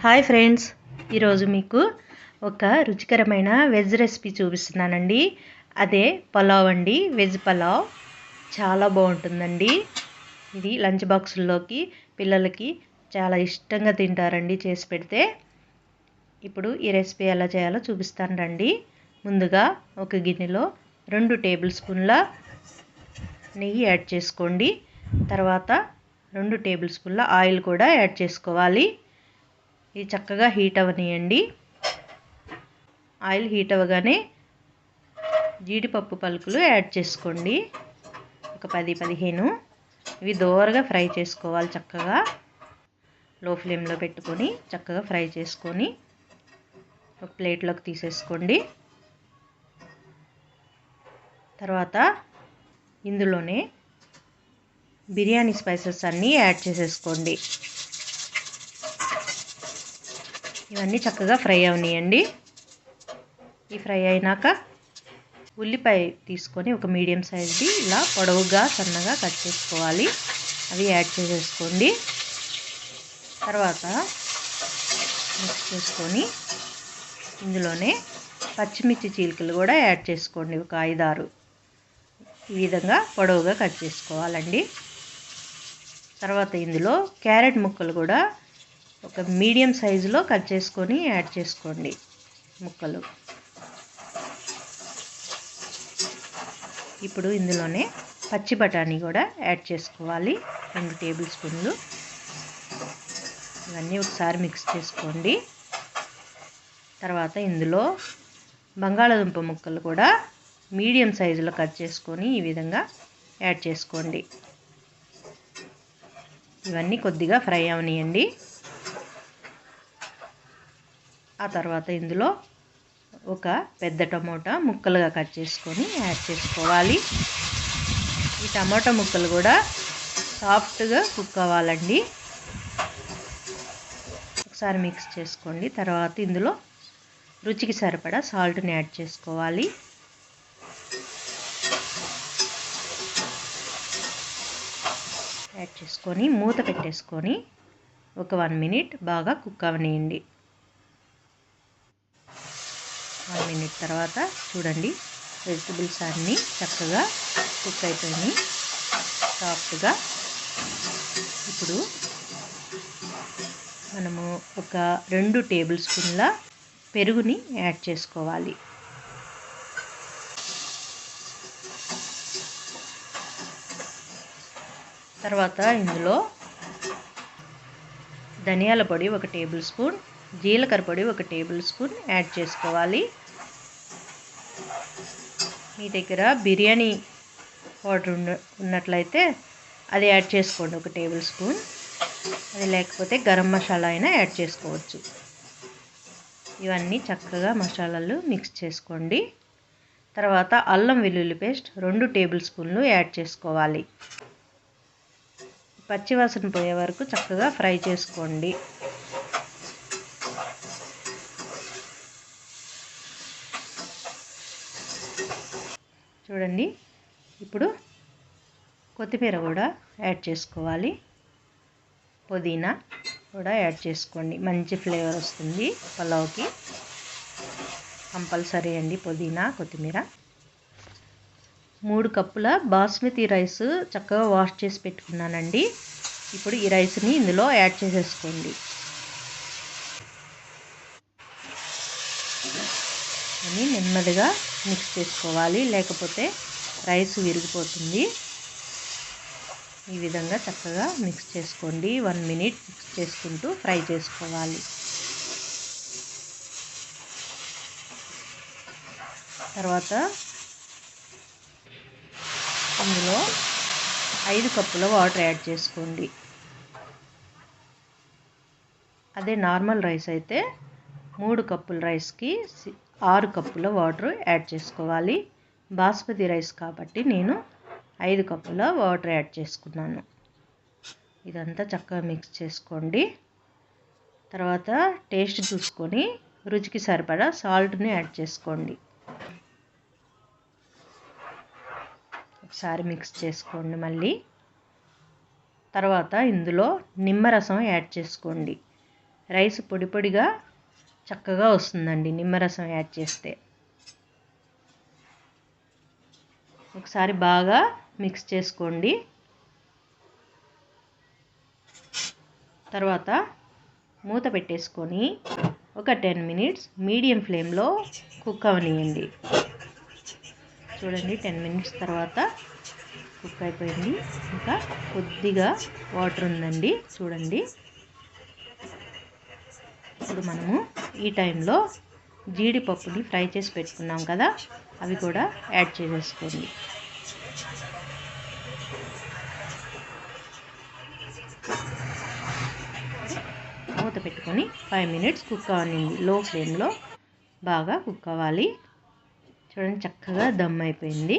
Hi friends, ఈరోజు మీకు ఒక రుచికరమైన వెజ్ రెసిపీ చూపిస్తున్నానండి. అదే పలావ్ అండి. వెజ్ పలావ్ చాలా బాగుంటుందండి. ఇది లంచ్ బాక్సుల్లోకి పిల్లలకి చాలా ఇష్టంగా తింటారండి చేసి పెడితే. ఇప్పుడు ఈ రెసిపీ ఎలా చేయాలో చూపిస్తాను రండి. ముందుగా ఒక గిన్నెలో 2 టేబుల్ స్పూన్ల నెయ్యి యాడ్ చేసుకోండి. తర్వాత 2 టేబుల్ స్పూన్ల ఆయిల్ కూడా యాడ్ చేసుకోవాలి. ఇది చక్కగా హీట్ అవ్వనియండి. ఆయిల్ హీట్ అవ్వగానే జీడిపప్పు పలుకులు యాడ్ చేసుకోండి. ఒక 10-15 ఇవి దోరగా ఫ్రై చేసుకోవాలి. చక్కగా లో ఫ్లేమ్లో పెట్టుకొని చక్కగా ఫ్రై చేసుకొని ఒక ప్లేట్లోకి తీసేసుకోండి. తర్వాత ఇందులోనే బిర్యానీ స్పైసెస్ అన్నీ యాడ్ చేసేసుకోండి. ఇవన్నీ చక్కగా ఫ్రై అవనియండి. ఈ ఫ్రై అయినాక ఉల్లిపాయ తీసుకొని ఒక మీడియం సైజ్ది ఇలా పొడవుగా సన్నగా కట్ చేసుకోవాలి. అవి యాడ్ చేసేసుకోండి. తర్వాత మిక్స్ చేసుకొని ఇందులోనే పచ్చిమిర్చి చీలికలు కూడా యాడ్ చేసుకోండి. ఒక 5-6 ఈ విధంగా పొడవుగా కట్ చేసుకోవాలండి. తర్వాత ఇందులో క్యారెట్ ముక్కలు కూడా ఒక మీడియం సైజులో కట్ చేసుకొని యాడ్ చేసుకోండి. ముక్కలు ఇప్పుడు ఇందులోనే పచ్చి బఠానీ కూడా యాడ్ చేసుకోవాలి. 2 టేబుల్ స్పూన్లు. ఇవన్నీ ఒకసారి మిక్స్ చేసుకోండి. తర్వాత ఇందులో బంగాళాదుంప ముక్కలు కూడా మీడియం సైజులో కట్ చేసుకొని ఈ విధంగా యాడ్ చేసుకోండి. ఇవన్నీ కొద్దిగా ఫ్రై అవనియండి. ఆ తర్వాత ఇందులో ఒక పెద్ద టమోటా ముక్కలుగా కట్ చేసుకొని యాడ్ చేసుకోవాలి. ఈ టమోటా ముక్కలు కూడా సాఫ్ట్గా కుక్ అవ్వాలండి. ఒకసారి మిక్స్ చేసుకోండి. తర్వాత ఇందులో రుచికి సరిపడా సాల్ట్ని యాడ్ చేసుకోవాలి. యాడ్ చేసుకొని మూత పెట్టేసుకొని ఒక 1 మినిట్ బాగా కుక్ అవనియండి. 1 మినిట్ తర్వాత చూడండి, వెజిటబుల్స్ అన్నీ చక్కగా కుక్ అయిపోయినాయి సాఫ్ట్గా. ఇప్పుడు మనము ఒక 2 టేబుల్ స్పూన్ల పెరుగుని యాడ్ చేసుకోవాలి. తర్వాత ఇందులో ధనియాల పొడి 1 టేబుల్ స్పూన్, జీలకర్ర పొడి 1 టేబుల్ స్పూన్ యాడ్ చేసుకోవాలి. మీ దగ్గర బిర్యానీ పౌడర్ ఉన్నట్లయితే అది యాడ్ చేసుకోండి 1 టేబుల్ స్పూన్. అది లేకపోతే గరం మసాలా అయినా యాడ్ చేసుకోవచ్చు. ఇవన్నీ చక్కగా మసాలాలు మిక్స్ చేసుకోండి. తర్వాత అల్లం వెల్లుల్లి పేస్ట్ 2 టేబుల్ స్పూన్లు యాడ్ చేసుకోవాలి. పచ్చివాసన పోయే వరకు చక్కగా ఫ్రై చేసుకోండి. చూడండి, ఇప్పుడు కొత్తిమీర కూడా యాడ్ చేసుకోవాలి. పుదీనా కూడా యాడ్ చేసుకోండి. మంచి ఫ్లేవర్ వస్తుంది పలావ్కి. కంపల్సరీ అండి పుదీనా, కొత్తిమీర. 3 కప్పుల బాస్మతి రైస్ చక్కగా వాష్ చేసి పెట్టుకున్నానండి. ఇప్పుడు ఈ రైస్ని ఇందులో యాడ్ చేసేసుకోండి. అని నెమ్మదిగా మిక్స్ చేసుకోవాలి, లేకపోతే రైస్ విరిగిపోతుంది. ఈ విధంగా చక్కగా మిక్స్ చేసుకోండి. 1 మినిట్ మిక్స్ చేసుకుంటూ ఫ్రై చేసుకోవాలి. తర్వాత ఇందులో 5 కప్పుల వాటర్ యాడ్ చేసుకోండి. అదే నార్మల్ రైస్ అయితే 3 కప్పుల రైస్కి 6 కప్పుల వాటర్ యాడ్ చేసుకోవాలి. బాస్మతి రైస్ కాబట్టి నేను 5 కప్పుల వాటర్ యాడ్ చేసుకున్నాను. ఇదంతా చక్కగా మిక్స్ చేసుకోండి. తర్వాత టేస్ట్ చూసుకొని రుచికి సరిపడా సాల్ట్ని యాడ్ చేసుకోండి. ఒకసారి మిక్స్ చేసుకోండి మళ్ళీ. తర్వాత ఇందులో నిమ్మరసం యాడ్ చేసుకోండి. రైస్ పొడి పొడిగా చక్కగా వస్తుందండి నిమ్మరసం యాడ్ చేస్తే. ఒకసారి బాగా మిక్స్ చేసుకోండి. తర్వాత మూత పెట్టేసుకొని ఒక 10 మినిట్స్ మీడియం ఫ్లేమ్లో కుక్ అవనియండి. చూడండి 10 మినిట్స్ తర్వాత కుక్ అయిపోయింది. ఇంకా కొద్దిగా వాటర్ ఉందండి చూడండి. ఇప్పుడు మనము ఈ టైంలో జీడిపప్పుని ఫ్రై చేసి పెట్టుకున్నాం కదా, అవి కూడా యాడ్ చేసేసుకోండి. మూత పెట్టుకొని 5 మినిట్స్ కుక్ అవ్వనివ్వండి. లో ఫ్లేమ్లో బాగా కుక్ అవ్వాలి. చూడండి చక్కగా దమ్ అయిపోయింది.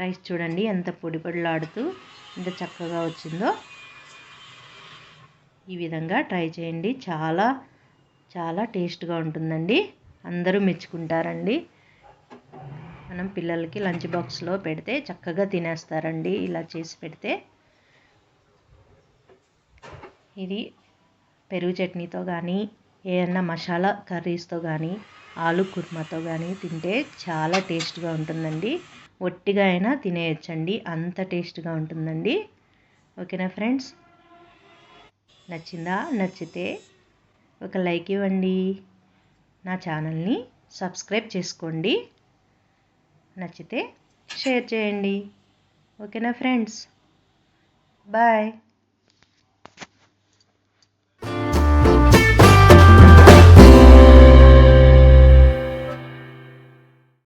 రైస్ చూడండి ఎంత పొడి పొడిలాడుతూ ఎంత చక్కగా వచ్చిందో. ఈ విధంగా ట్రై చేయండి. చాలా చాలా టేస్ట్గా ఉంటుందండి. అందరూ మెచ్చుకుంటారండి. మనం పిల్లలకి లంచ్ బాక్స్లో పెడితే చక్కగా తినేస్తారండి ఇలా చేసి పెడితే. ఇది పెరుగు చట్నీతో కానీ ఏదన్నా మసాలా కర్రీస్తో కానీ ఆలు కుర్మాతో కానీ తింటే చాలా టేస్ట్గా ఉంటుందండి. ఒట్టిగా అయినా తినేయచ్చండి, అంత టేస్ట్గా ఉంటుందండి. ఓకేనా ఫ్రెండ్స్? నచ్చిందా? నచ్చితే ఒక లైక్ ఇవ్వండి. నా ఛానల్ని సబ్స్క్రైబ్ చేసుకోండి. నచ్చితే షేర్ చేయండి. ఓకేనా ఫ్రెండ్స్? బాయ్.